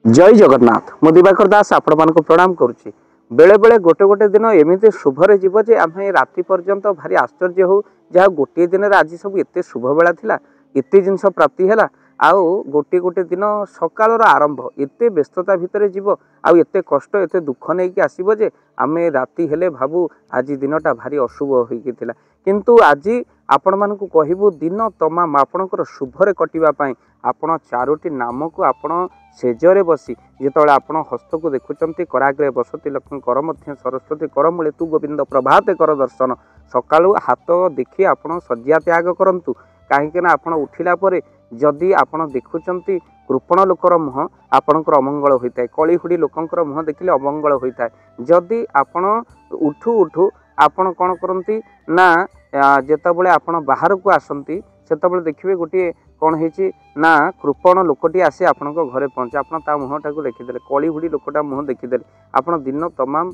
जय जगन्नाथ मु दिवाकर दास आपण मानक प्रणाम करुच्ची। बेले बेले गोटे गोटे दिन एमती शुभरे जीव जे आम राति पर्यंत भारी आश्चर्य हो जहाँ गोटे दिन आज सब एत शुभ बेला थिला एत जिनस प्राप्ति है आउ गोटे गोटे दिन सकाल आरंभ एत व्यस्तता भितर जीव आउ एत कष्ट एत दुख नहीं कि आसब जे आम राति हेले भाबू आज दिनटा भारी अशुभ होता किंतु आज आपण मानक कहबू दिन तमाम आपणकर शुभरे कटिवाई आपण चारोटी नाम को आपण सेजरे बसी जिते आप हस्त को देखुं कराग्रे बसती लक्ष्मी कर मध्य सरस्वती कर मूले तू गोविंद प्रभाते कर दर्शन सकाळु हाथ देखी आपण शज्या त्याग करंतु कहीं आप उठिला परे जदि आपण देखुंत कृपण लोकर मुह आपणकर अमंगल होता है कलिहुड़ी लोकंकर मुह देखिले अमंगल होता है जदि आपण उठू उठू आपण कौन करती ना जेतबले आपण बाहर को आसती सेतबले देखिए गोटे कौन है ना कृपण लोकटी आसी आपण घरे पहुँचे आप मुहटा को देखीदे कलिहुड़ी लोकटा मुह देखीदे आप दिन तमाम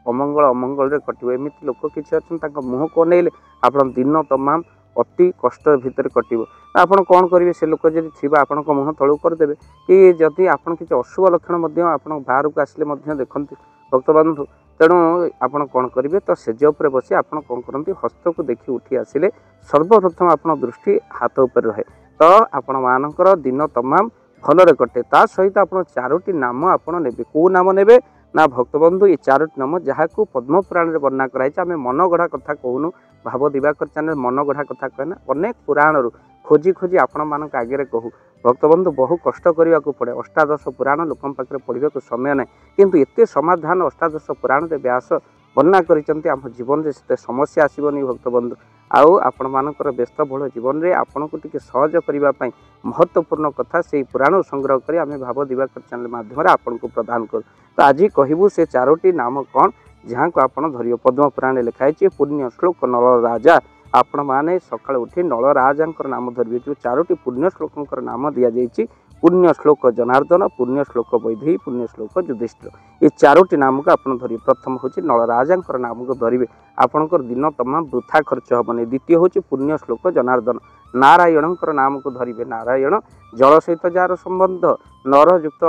अमंगल अमंगल कटे एमती लोक किसी अच्छा मुह को नहीं आप दिन तमाम अति कष्ट भितर कटो आपड़ कौन करेंगे से लोक जब थी आपण मुह तलू करदे कि जदि आप किसी अशुभ लक्षण बाहर को आसिले देखते भक्तबंधु तेणु आपड़ कौन करेंगे तो सेज उपर बसी आप कौन करती हस्त को देखी उठी आसिले सर्वप्रथम आप दृष्टि हाथ उपर रहे तो आपण मानकर दिन तमाम भलरे कटे ता सहित आप चारोटी नाम आपड़ ने कौ नाम ने ना भक्तबंधु ये चारोटी नाम जहाँ को पद्म पुराण में वर्णना कराई आम मनगढ़ा कथा कहूनु भाव दिवाकर चैनल मनगढ़ा कथा कहना अनेक पुराण खोजी खोजी आपण मान आगे कहू भक्तबंधु बहु कष्ट करने को पड़े अष्टादश पुराण लोक पाखे पढ़ा समय ना किंतु एत समाधान अष्टादश पुराण व्यास वर्णना करम जीवन में से समस्या आसबनी भक्तबंधु आउ आपण मानकर व्यस्त बहुल जीवन में आपन को टिके सहज करने महत्वपूर्ण कथा से पुराण संग्रह कर आम भाव दिवाकर चैनल माध्यम आपन को प्रदान करूँ तो आज कहबू से चारोटी नाम कौन जहाँ को आप धरियो पद्म पुराण लिखाई पुण्य श्लोक नल राजा आपण माने सकाळ उठी नल राजा नाम धरिए जो चारोटी पुण्य श्लोक नाम दि जाइए पुण्य श्लोक जनार्दन पुण्य श्लोक वैदेही पुण्य श्लोक युधिष्ठिर ये चारोटी नाम को आप धरिए प्रथम हूँ नल राजा नाम को धरिए आपणकर दिन तमाम वृथा खर्च हेनी द्वितीय हूँ पुण्य श्लोक जनार्दन नारायण नाम को धरिए नारायण जल सहित जार संबंध नरयुक्त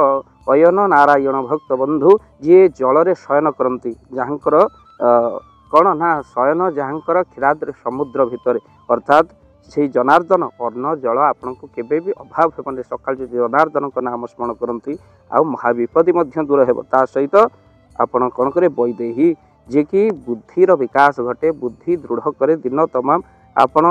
अयन नारायण भक्त बंधु जी जल शयन करती जहाँकर कौन ना शयन जहाँकर क्षीराद्रि समुद्र भितर अर्थात से जनार्दन अन्न जल आपन को केबे भी अभाव हेबनी सकाल जो जनार्दन का नाम स्मरण करती आ महाविपत्ति दूर हेब ता सहित आपन कौन करे वैदेही जे कि बुद्धिर विकास घटे बुद्धि दृढ़ करे दिन तमाम आपन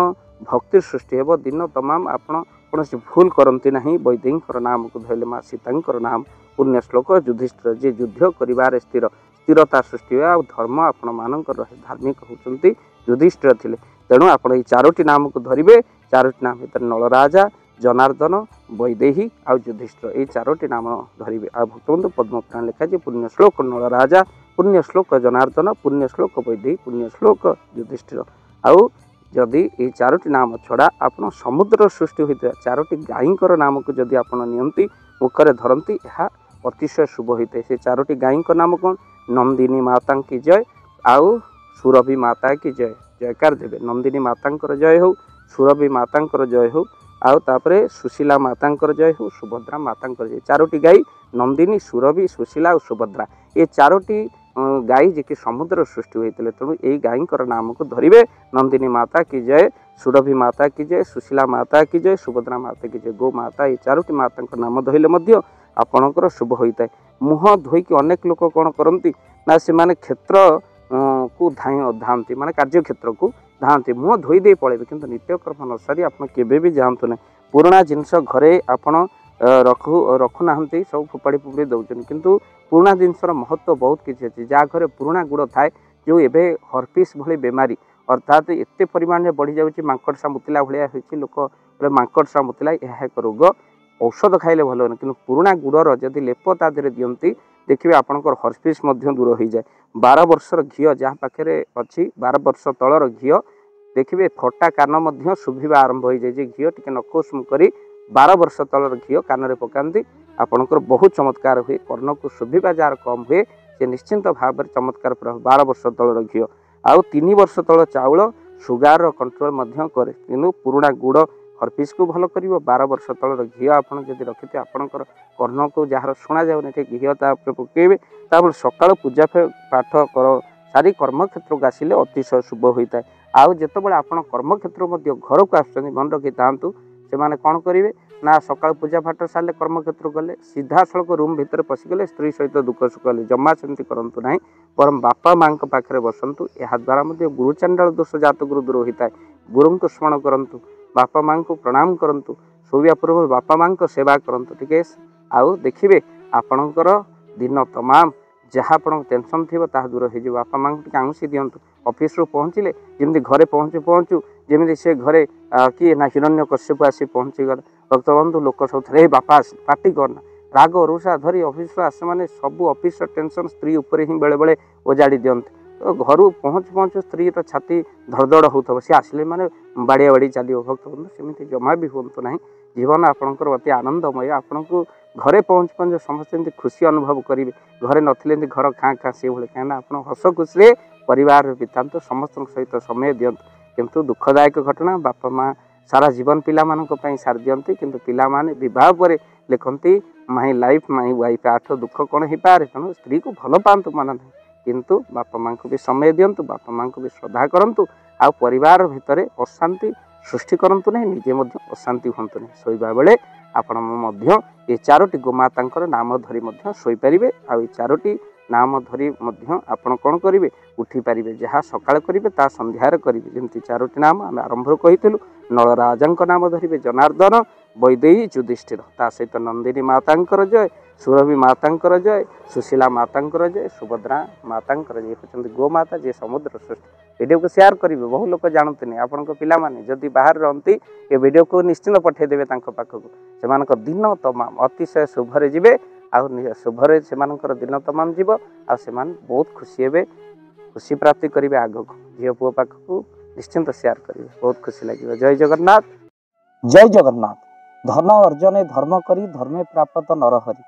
भक्ति सृष्टि हेब दिन तमाम आपन कौन भूल करती ना वैदेही नाम को धरले माँ सीता नाम पुण्य श्लोक युधिष्ठिर जे युद्ध कर स्थिरता सृष्टि हुए आ धर्म आपण मानकर रहे धार्मिक होती युधिष्ठिर थिले तेणु आप चारोटी नाम को धरिए चारोटी नाम भर नल राजा जनार्दन वैदेही आ युधिष्ठिर ये चारोटी नाम धरिए आ भक्तबंधु पद्म पुराण लिखाई पुण्य श्लोक नल राजा पुण्य श्लोक जनार्दन पुण्य श्लोक वैदेही पुण्य श्लोक युधिष्ठिर आउ जदि ये चारोटी नाम छड़ा आप समुद्र सृष्टि होता चारोटी गाईंकर नाम को जदि आप नियंती मुखरे धरती यह अतिशय शुभ होता है से चारोटी गाईंकर नाम कौन नंदिनी माता की जय आउ सुरभि माता की जय जयकार देवे नंदिनी माता जय हो सुरभि माता जय हो आउ तापरे सुशीला माता जय हो सुभद्रा माता जय चारोटी गाई नंदिनी सुरभि सुशीला और सुभद्रा ये चारोटी गाई जी की समुद्र सृष्टि होते तेणु यही गाईंकर नाम को धरिए नंदिनी माता की जय सुरभि माता की जय सुशीला माता की जय सुभद्रा माता की जय गो माता ये चारोटी माता नाम धरले आपणकर शुभ होता है मुह धोईकी अनेक लोक कौन करती ना से माने क्षेत्र को धांती माने कार्य क्षेत्र को धांती मुह धोई दे पड़े किंतु नित्यकर्म न सारी आप भी जातु ना पुराणा जिनस घरे आपण रखुना सब फोपाड़ी फोपाड़ी दौरान किंतु पुराणा जिनसर महत्व बहुत किसी अच्छी जहाँ घरे पुराणा गुड़ थाए जो एवं हर्पिस भली बेमारी अर्थात एत परिमाण में बढ़ी जाऊँगी मांकड़सा मुतिला भाया लोक मांकड़सा मुतिला यह एक रोग औषध खाइले भल कि पुराणा गुड़र जदि लेप ता देहरे दियंती देखिए आपंकर हर्पिस दूर हो जाए 12 वर्षर घी जहाँ पाखे अच्छी 12 वर्ष तलर घी देखिए फटा कान शुभिबा आरंभ हो जाए घी टी नकुसुम कर 12 वर्ष तलर घी कान पकाती आपंकर बहुत चमत्कार हुए कर्ण को शुभिबा जार कम हुए से निश्चिंत भाव में चमत्कार 12 वर्ष तलर घी आउ 3 वर्ष तल चाउल सुगार कंट्रोल करे कि पुराणा गुड़ हर्पिस को भल कर 12 वर्ष तलर घी आप रखिथे आपंकर कर्ण को जार शुणा जाऊनी घी पकड़े तापर सकाल पूजा पाठ कर सारी कर्मक्षेत्र को आसिले अतिशय शुभ होता है। आउ जितेबाला आप कर्मक्षेत्र घर को आस मन रखी था से कौन करेंगे ना सकाल पूजा पाठ सारे कर्मक्षेत्र गले सीधा सड़क रूम भितर पशिगले स्त्री सहित दुख सुख कले जमा सेमती करूँ ना बरम बापा माँ पाखे बसतु यह द्वारा गुरुचांडाल दोष जात गुरु दूर होता है। गुरु को स्मरण करूँ बापा माँ को प्रणाम करूँ शोया पूर्व बापा माँ को सेवा करूँ ठीक आउ देखिए आपणकर दिन तमाम जहाँ आप टेंशन थी दूर हो बापा माँ को आंसी दिंतु ऑफिस रू पहुँचले जमी घरे पहुँचू पहुँचू जमी से घरे किए ना हिरण्य कश्यप आसी पहुँची गला भक्त बंधु लोक सब थे बापा पार्टी करना राग रुषा धरी ऑफिस आसे मैंने सब ऑफिस टेंशन स्त्री उपर ही बेले बेले ओजाड़ी दिखते तो घर पहुँचु पहुँचु स्त्री छाती धड़धड़ हो सी आसिले मैंने बाड़िया बाड़ी चलो भक्त बंधु सेमती जमा भी हूँ ना जीवन आपंकर अति आनंदमय आपण को घरे पहुँच पहुँच समस्त खुशी अनुभव करेंगे घरे नथिले घर खाँ खाँ से भाई कहीं आप हस खुशी परिवार बितात समस्त सहित समय दिंतु किंतु दुखदायक घटना बापा माँ सारा जीवन पिला सार दिखती किंतु पिला माने विवाह पर लिखती माई लाइफ माई वाइफ आठ दुख कौन हो पारे तेणु स्त्री को भल पातु माना ना किंतु बापा माँ को भी समय दिंतु बापा माँ को भी श्रद्धा करूँ आ परिवार भितर अशांति सृष्टि करूँ ना निजे अशांति हूँ ना शोवा बेले आपण ये 4टी गोमाता नाम धरी शोपारे आ 4टी नाम धरी आपण कौन करेंगे उठी पारे जहाँ सकाल करेंगे ता संध्यार करेंगे जमी 4टी नाम आम आरंभ कही नलराजा नाम धरिवे जनार्दन वैदेही युधिष्ठिर ता सहित नंदिनी माता जय सुरभि माता जय सुशीला माता जय सुभद्रा माता जय होती गोमाता जी समुद्र सृष्टि वीडियो को शेयर करेंगे बहु लोग जानते नहीं आपण पाने जदि बाहर रहती ये वीडियो को निश्चिंत पठेदेवे पाखक से दिन तमाम अतिशय शुभरे जीवे आ शुभरे से दिन तमाम जीव आ बहुत खुशी हे खुशी प्राप्ति करेंगे आग को झील पुओ पाखक निश्चिंत शेयर करेंगे बहुत खुशी लगे। जय जगन्नाथ जय जगन्नाथ। धन अर्जने धर्म करी धर्मे प्राप्त नरहरि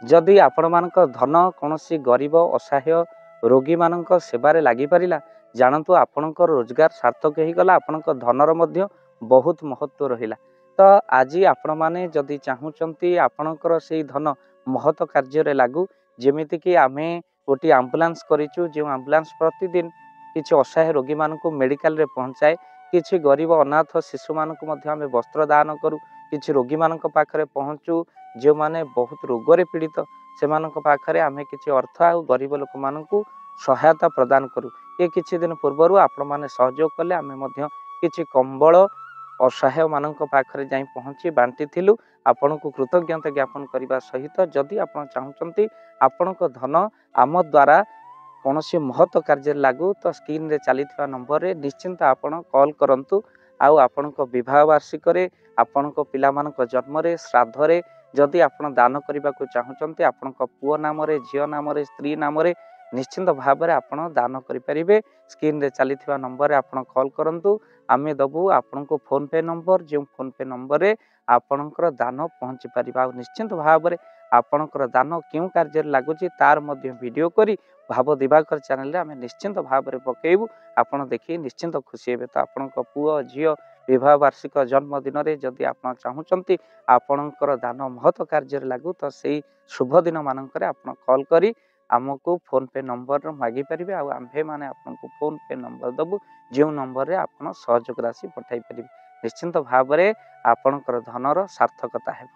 जदि आपण मानक धन कौन गरीब असहाय रोगी मानक सेवारे लगी पारिला जानतु आपणकर रोजगार सार्थक हो गला आपणक धनर मध्य बहुत महत्व रहिला। तो आज आपण माने जदि चाहूचंती आपणकर से धन महत कार्य लागू जेमिति कि आमे गोटे आम्बुलांस करिचु जो आम्बुलांस प्रतिदिन किसी असहाय रोगी मानक मेडिकल रे पहुँचाए किसी गरीब अनाथ शिशु मानक मध्य आमे वस्त्र दान करू किसी रोगी मानक पाखरे पहुँचू जो माने बहुत रोगरे पीड़ित से मानक पाखरे आमे किसी अर्थ आ गरीब लोक मानकू सहायता प्रदान करू। ये किछि दिन पूर्वर आपण माने सहयोग कले आमे मध्य किछि कंबल असहाय मानक पाखरे जाई पहुँची बांटी थिलु आपण को कृतज्ञता ज्ञापन करने सहित जदि आपण चाहूचंती आपणक धन आम द्वारा कौन महत्व कार्य लागू तो स्क्रीन रे चली नंबर रे निश्चिंत आपण कॉल करंतु आउ आपणक विवाह वार्षिक आपणक पिला मानक जन्म रे श्राद्ध रे जदि आपण दान करने को चाहूचंती आपणक पुओ नाम रे झियो नाम रे स्त्री नाम रे निश्चिंत भाव में आपण दान करें स्क्रीन रे चली नंबर रे आपण कॉल करंतु आमे दबु आपण को फोन पे नंबर जो फोन पे नंबर रे आपणकर दान पहुँची पारिबा निश्चिंत भाव में आपणकर दान क्यों कार्य लगुच तार मध्य वीडियो करी भाव दिवाकर चैनल रे आमे निश्चिंत भाव में पकेबू आपण देखी निश्चिंत खुशी हेबे। तो आपण पुओ झियो विवाह वार्षिक जन्मदिन रे जदि आप चाहूचंती आपणकर दान महत्व कार्य लागू तो से शुभ दिन मानक आप कॉल करी आमको फोन पे नंबर मागी पारे आम्भे माने आपको फोन पे नंबर दबु जो नंबर रे आप सहयोग राशि पठाई पारे निश्चिंत भाव में आपणकर धनर सार्थकता है।